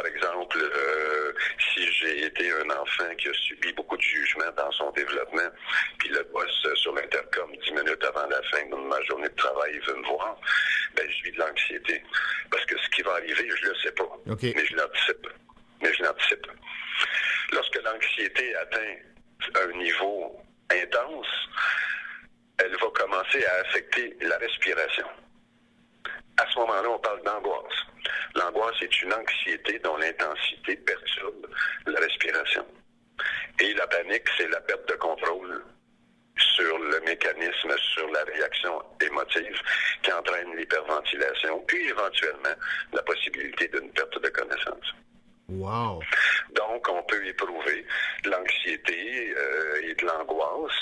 par exemple, si j'ai été un enfant qui a subi beaucoup de jugements dans son développement, puis le boss sur l'intercom 10 minutes avant la fin de ma journée de travail veut me voir, ben je vis de l'anxiété. Parce que ce qui va arriver, je le sais pas. Okay. Mais je l'anticipe. Lorsque l'anxiété atteint un niveau intense, elle va commencer à affecter la respiration. À ce moment-là, on parle d'angoisse. L'angoisse est une anxiété dont l'intensité perturbe la respiration. Et la panique, c'est la perte de contrôle sur le mécanisme, sur la réaction émotive qui entraîne l'hyperventilation, puis éventuellement la possibilité d'une perte de connaissance. Wow! Donc, on peut éprouver de l'anxiété et de l'angoisse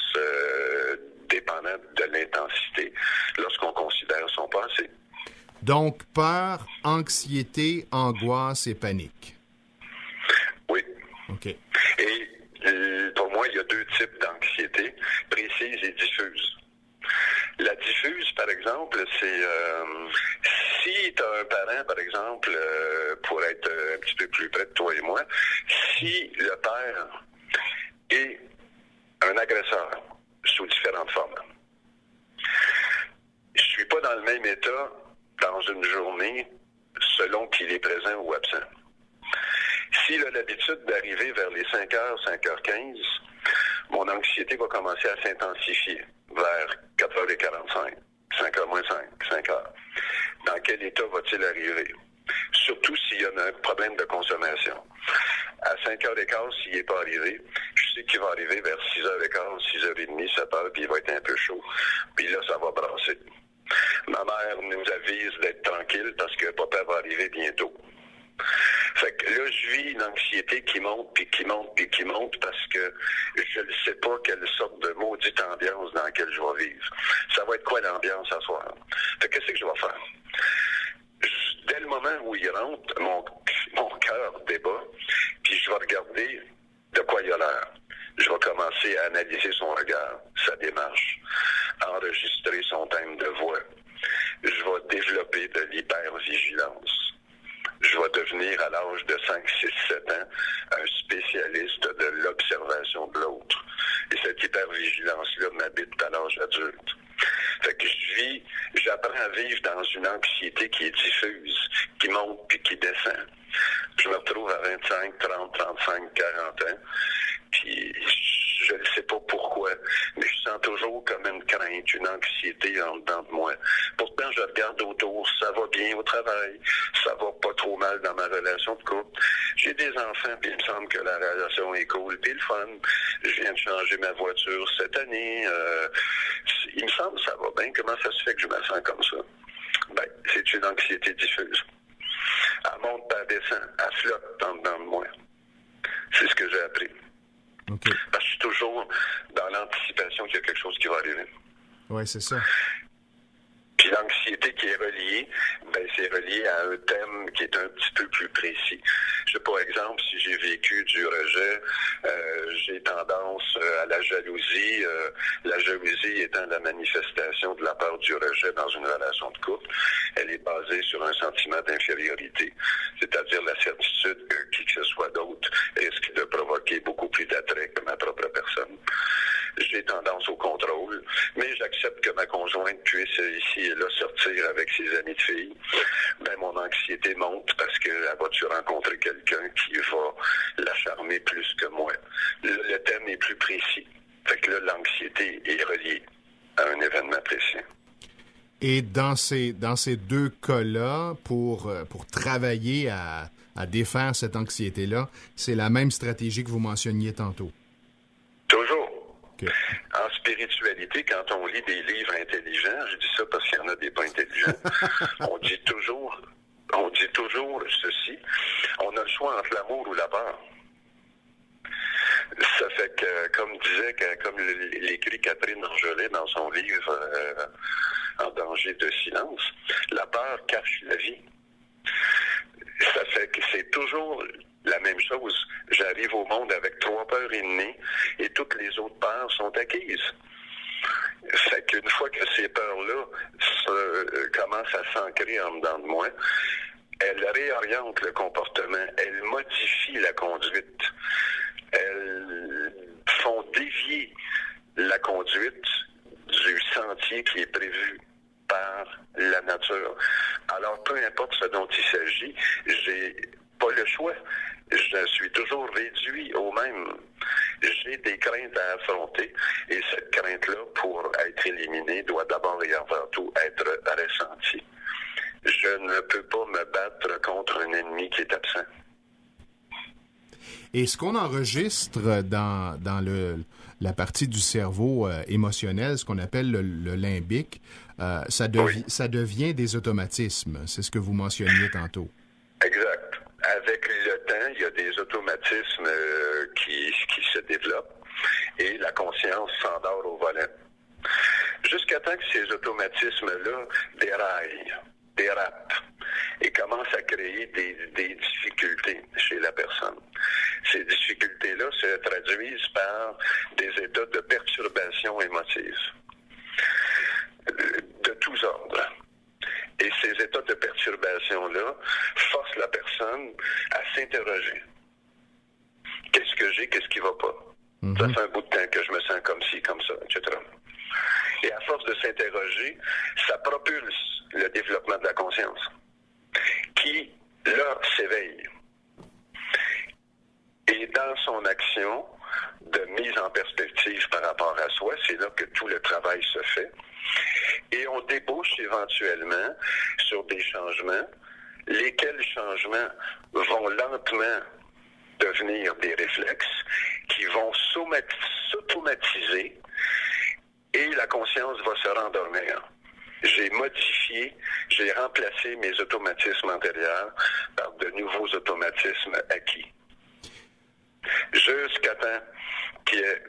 dépendant de l'intensité lorsqu'on considère son passé. Donc, peur, anxiété, angoisse et panique. Oui. OK. Et pour moi, il y a deux types d'anxiété, précise et diffuse. La diffuse, par exemple, c'est si tu as un parent, par exemple, pour être un petit peu plus près de toi et moi, si le père est un agresseur sous différentes formes, je suis pas dans le même état dans une journée selon qu'il est présent ou absent. S'il a l'habitude d'arriver vers les 5h, 5h15, mon anxiété va commencer à s'intensifier vers 4h45, 5h moins 5, 5h. Dans quel état va-t-il arriver? Surtout s'il y a un problème de consommation. À 5h15, s'il n'est pas arrivé, je sais qu'il va arriver vers 6h15, 6h30, 7h, puis il va être un peu chaud. Puis là, ça va brasser. Ma mère nous avise d'être tranquille parce que papa va arriver bientôt. Fait que là, je vis une anxiété qui monte, puis qui monte, puis qui monte parce que je ne sais pas quelle sorte de maudite ambiance dans laquelle je vais vivre. Ça va être quoi l'ambiance à soir? Fait que qu'est-ce que je vais faire? Dès le moment où il rentre, mon cœur débat, puis je vais regarder de quoi il a l'air. Je vais commencer à analyser son regard, sa démarche, enregistrer son thème de voix. Je vais développer de l'hypervigilance. Je vais devenir, à l'âge de 5, 6, 7 ans, un spécialiste de l'observation de l'autre. Et cette hypervigilance-là m'habite à l'âge adulte. Fait que j'apprends à vivre dans une anxiété qui est diffuse, qui monte puis qui descend. Je me retrouve à 25, 30, 35, 40 ans, puis je ne sais pas pourquoi, mais je sens toujours comme une crainte, une anxiété en dedans de moi. Pourtant, je regarde autour, ça va bien au travail, ça va pas trop mal dans ma relation de couple. J'ai des enfants, puis il me semble que la relation est cool, puis le fun. Je viens de changer ma voiture cette année. Il me semble que ça va bien. Comment ça se fait que je me sens comme ça? Ben, c'est une anxiété diffuse. Elle monte, puis elle descend, elle flotte en dedans de moi. C'est ce que j'ai appris. Okay. Parce que je suis toujours dans l'anticipation qu'il y a quelque chose qui va arriver. Oui, c'est ça. Puis l'anxiété qui est reliée, ben c'est relié à un thème qui est un petit peu plus précis. Je sais pas, exemple, si j'ai vécu du rejet, j'ai tendance à la jalousie. La jalousie étant la manifestation de la peur du rejet dans une relation de couple, elle est basée sur un sentiment d'infériorité, c'est-à-dire la certitude que qui que ce soit d'autre risque de provoquer beaucoup plus d'attrait que ma propre personne. J'ai tendance au contrôle, mais j'accepte que ma conjointe puisse ici et là sortir avec ses amis de filles. Ben, mon anxiété monte parce qu'elle va-tu rencontrer quelqu'un qui va la charmer plus que moi. Le thème est plus précis. Fait que là, l'anxiété est reliée à un événement précis. Et dans ces deux cas-là, pour travailler à défaire cette anxiété-là, c'est la même stratégie que vous mentionniez tantôt. Toujours. Okay. En spiritualité, quand on lit des livres intelligents, je dis ça parce qu'il y en a des pas intelligents, on dit toujours ceci, on a le choix entre l'amour ou la peur. Ça fait que, comme l'écrit Catherine Angelet dans son livre En danger de silence, la peur cache la vie. Ça fait que c'est toujours la même chose. J'arrive au monde avec 3 peurs innées et toutes les autres peurs sont acquises. Fait qu'une fois que ces peurs-là commencent à s'ancrer en dedans de moi, elles réorientent le comportement, elles modifient la conduite. Elles font dévier la conduite du sentier qui est prévu par la nature. Alors, peu importe ce dont il s'agit, j'ai pas le choix. Je suis toujours réduit au même. J'ai des craintes à affronter et cette crainte-là, pour être éliminée, doit d'abord et avant tout être ressentie. Je ne peux pas me battre contre un ennemi qui est absent. Et ce qu'on enregistre dans la partie du cerveau émotionnel, ce qu'on appelle le limbique, ça devient des automatismes. C'est ce que vous mentionniez tantôt. Exact. Avec le temps, il y a des automatismes qui se développent et la conscience s'endort au volant. Jusqu'à temps que ces automatismes-là dérapent et commencent à créer des difficultés chez la personne. Ces difficultés-là se traduisent par des états de perturbation émotive de tous ordres. Et ces états de perturbation-là forcent la personne à s'interroger. Qu'est-ce que j'ai, qu'est-ce qui va pas? Ça fait un bout de temps que je me sens comme ci, comme ça, etc. Et à force de s'interroger, ça propulse le développement de la conscience, qui, là, s'éveille. Et dans son action de mise en perspective par rapport à soi, c'est là que tout le travail se fait. Et on débouche éventuellement sur des changements, lesquels changements vont lentement devenir des réflexes qui vont s'automatiser et la conscience va se rendormir. J'ai remplacé mes automatismes antérieurs par de nouveaux automatismes acquis. Jusqu'à temps qu'il y ait